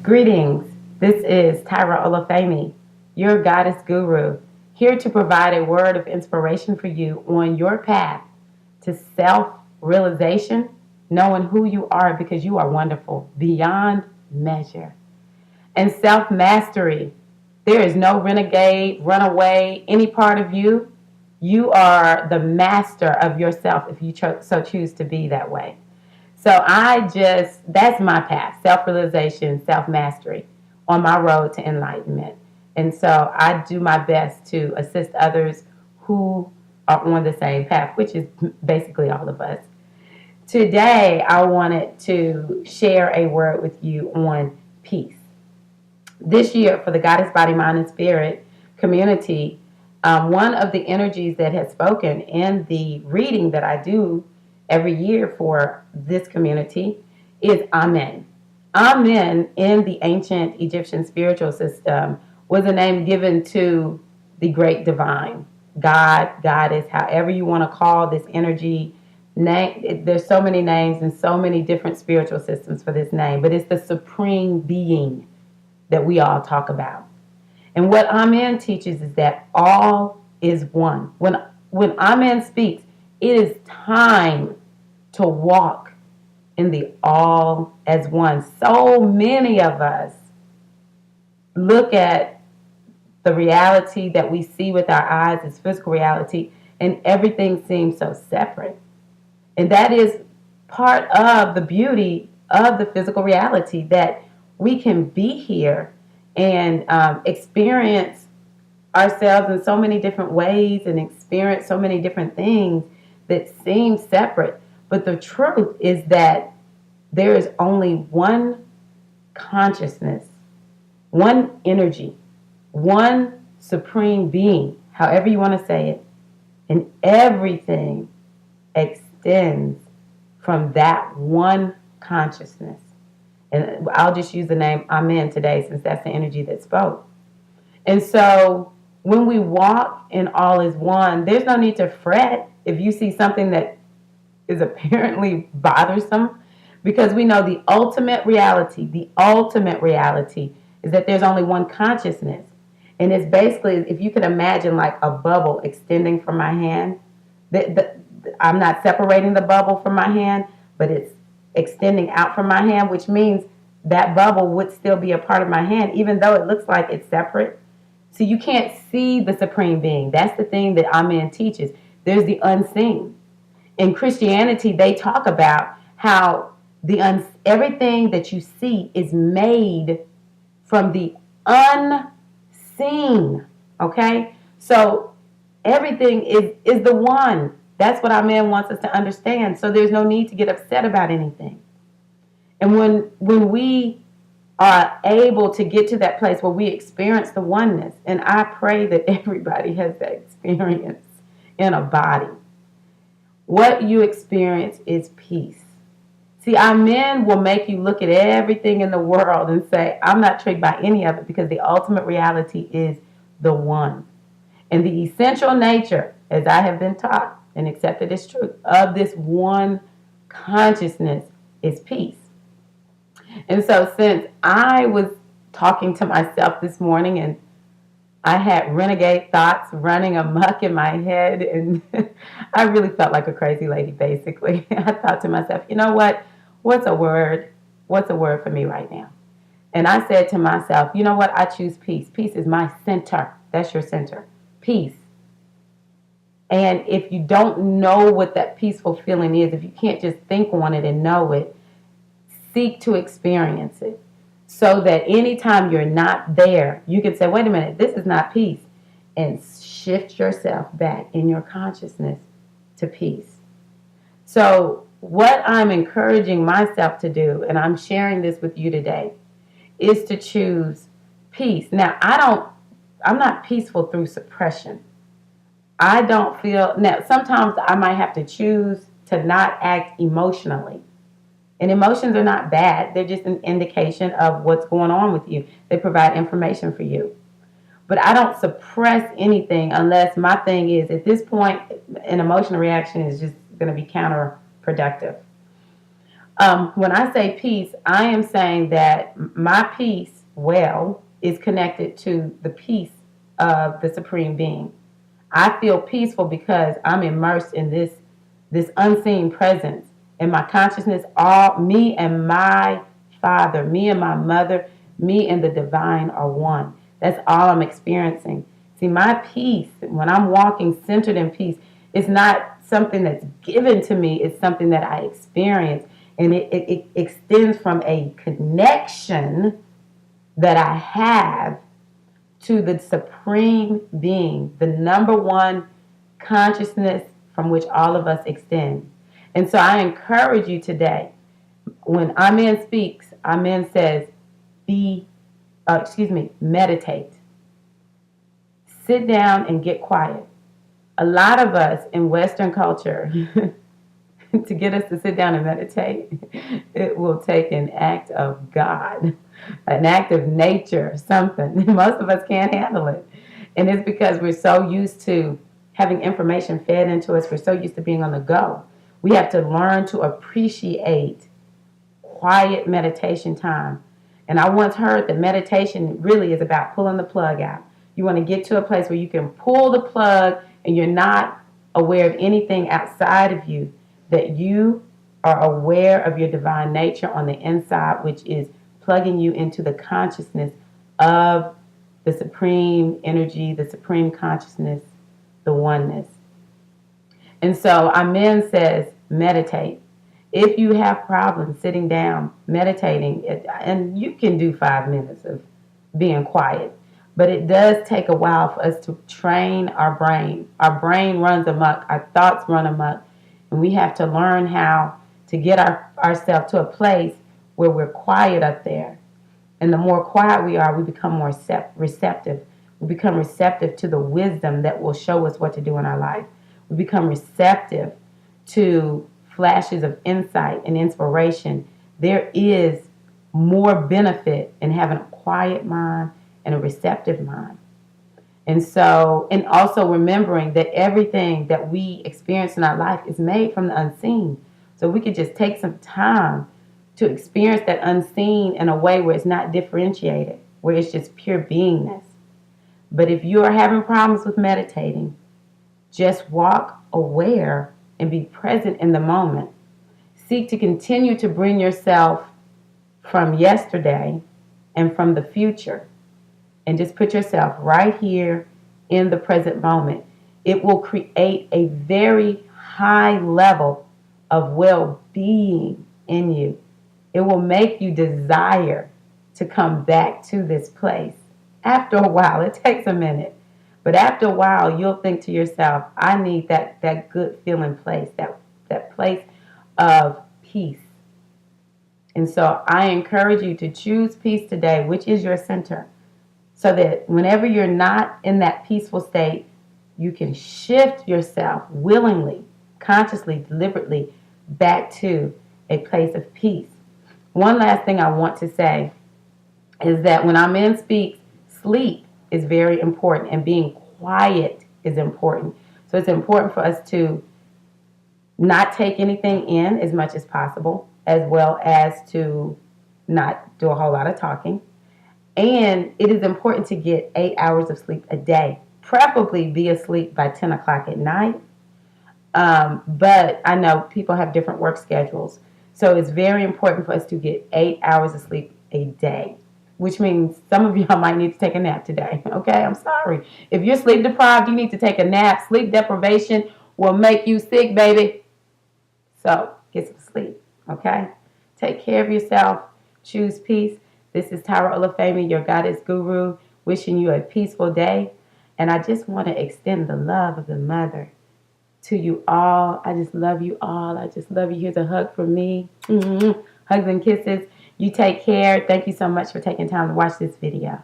Greetings. This is tirra-olufemi, your goddess guru, here to provide a word of inspiration for you on your path to self-realization, knowing who you are because you are wonderful beyond measure, and self-mastery. There is no renegade, runaway, any part of you. You are the master of yourself if you so choose to be that way. So that's my path, self-realization, self-mastery on my road to enlightenment. And so I do my best to assist others who are on the same path, which is basically all of us. Today, I wanted to share a word with you on peace. This year, for the Goddess Body, Mind, and Spirit community, one of the energies that has spoken in the reading that I do every year for this community is Amen. Amen in the ancient Egyptian spiritual system was a name given to the great divine, God, Goddess, however you want to call this energy. There's so many names and so many different spiritual systems for this name, but it's the supreme being that we all talk about. And what Amen teaches is that all is one. When Amen speaks, it is time to walk in the all as one. So many of us look at the reality that we see with our eyes as physical reality, and everything seems so separate. And that is part of the beauty of the physical reality, that we can be here and experience ourselves in so many different ways and experience so many different things that seem separate. But the truth is that there is only one consciousness, one energy, one supreme being, however you want to say it, and everything extends from that one consciousness. And I'll just use the name Amen today since that's the energy that spoke. And so when we walk in all is one, there's no need to fret if you see something that is apparently bothersome, because we know the ultimate reality is that there's only one consciousness. And it's basically, if you could imagine like a bubble extending from my hand, I'm not separating the bubble from my hand, but it's extending out from my hand, which means that bubble would still be a part of my hand, even though it looks like it's separate. So you can't see the supreme being. That's the thing that Amen teaches. There's the unseen. In Christianity, they talk about how everything that you see is made from the unseen. Okay? So everything is the one. That's what Amen wants us to understand. So there's no need to get upset about anything. And when we are able to get to that place where we experience the oneness, and I pray that everybody has that experience in a body, what you experience is peace. See, Amen will make you look at everything in the world and say, I'm not tricked by any of it, because the ultimate reality is the one. And the essential nature, as I have been taught and accepted as truth, of this one consciousness is peace. And so since I was talking to myself this morning and I had renegade thoughts running amok in my head, and I really felt like a crazy lady, basically. I thought to myself, you know what? What's a word? What's a word for me right now? And I said to myself, you know what? I choose peace. Peace is my center. That's your center. Peace. And if you don't know what that peaceful feeling is, if you can't just think on it and know it, seek to experience it, so that anytime you're not there, you can say, wait a minute, this is not peace, and shift yourself back in your consciousness to peace. So what I'm encouraging myself to do, and I'm sharing this with you today, is to choose peace. Now, I'm not peaceful through suppression. I don't feel, now sometimes I might have to choose to not act emotionally. And emotions are not bad. They're just an indication of what's going on with you. They provide information for you. But I don't suppress anything unless my thing is, at this point, an emotional reaction is just going to be counterproductive. When I say peace, I am saying that my peace, well, is connected to the peace of the Supreme Being. I feel peaceful because I'm immersed in this unseen presence. In my consciousness, all me and my Father, me and my mother, me and the divine are one. That's all I'm experiencing. See, my peace, when I'm walking centered in peace, it's not something that's given to me, it's something that I experience. And it extends from a connection that I have to the supreme being, the number one consciousness from which all of us extend. And so I encourage you today, when Amen speaks, Amen says, meditate. Sit down and get quiet. A lot of us in Western culture, to get us to sit down and meditate, it will take an act of God, an act of nature, something. Most of us can't handle it. And it's because we're so used to having information fed into us. We're so used to being on the go. We have to learn to appreciate quiet meditation time. And I once heard that meditation really is about pulling the plug out. You want to get to a place where you can pull the plug and you're not aware of anything outside of you, that you are aware of your divine nature on the inside, which is plugging you into the consciousness of the supreme energy, the supreme consciousness, the oneness. And so Amen says, meditate. If you have problems sitting down, meditating, and you can do 5 minutes of being quiet, but it does take a while for us to train our brain. Our brain runs amok, our thoughts run amok, and we have to learn how to get ourselves to a place where we're quiet up there. And the more quiet we are, we become more receptive. We become receptive to the wisdom that will show us what to do in our life. We become receptive to flashes of insight and inspiration. There is more benefit in having a quiet mind and a receptive mind. And also remembering that everything that we experience in our life is made from the unseen. So we could just take some time to experience that unseen in a way where it's not differentiated, where it's just pure beingness. But if you are having problems with meditating, just walk aware and be present in the moment. Seek to continue to bring yourself from yesterday and from the future, and just put yourself right here in the present moment. It will create a very high level of well-being in you. It will make you desire to come back to this place. After a while, it takes a minute, but after a while, you'll think to yourself, I need that good feeling place, that place of peace. And so I encourage you to choose peace today, which is your center, so that whenever you're not in that peaceful state, you can shift yourself willingly, consciously, deliberately back to a place of peace. One last thing I want to say is that when Amen speaks, sleep is very important, and being quiet is important. So it's important for us to not take anything in as much as possible, as well as to not do a whole lot of talking. And it is important to get 8 hours of sleep a day, preferably be asleep by 10 o'clock at night. But I know people have different work schedules. So it's very important for us to get 8 hours of sleep a day, which means some of y'all might need to take a nap today. Okay, I'm sorry. If you're sleep deprived, you need to take a nap. Sleep deprivation will make you sick, baby. So get some sleep, okay? Take care of yourself. Choose peace. This is Tirra-Olufemi, your goddess guru, wishing you a peaceful day. And I just want to extend the love of the mother to you all. I just love you all. I just love you. Here's a hug from me. Hugs and kisses. You take care. Thank you so much for taking time to watch this video.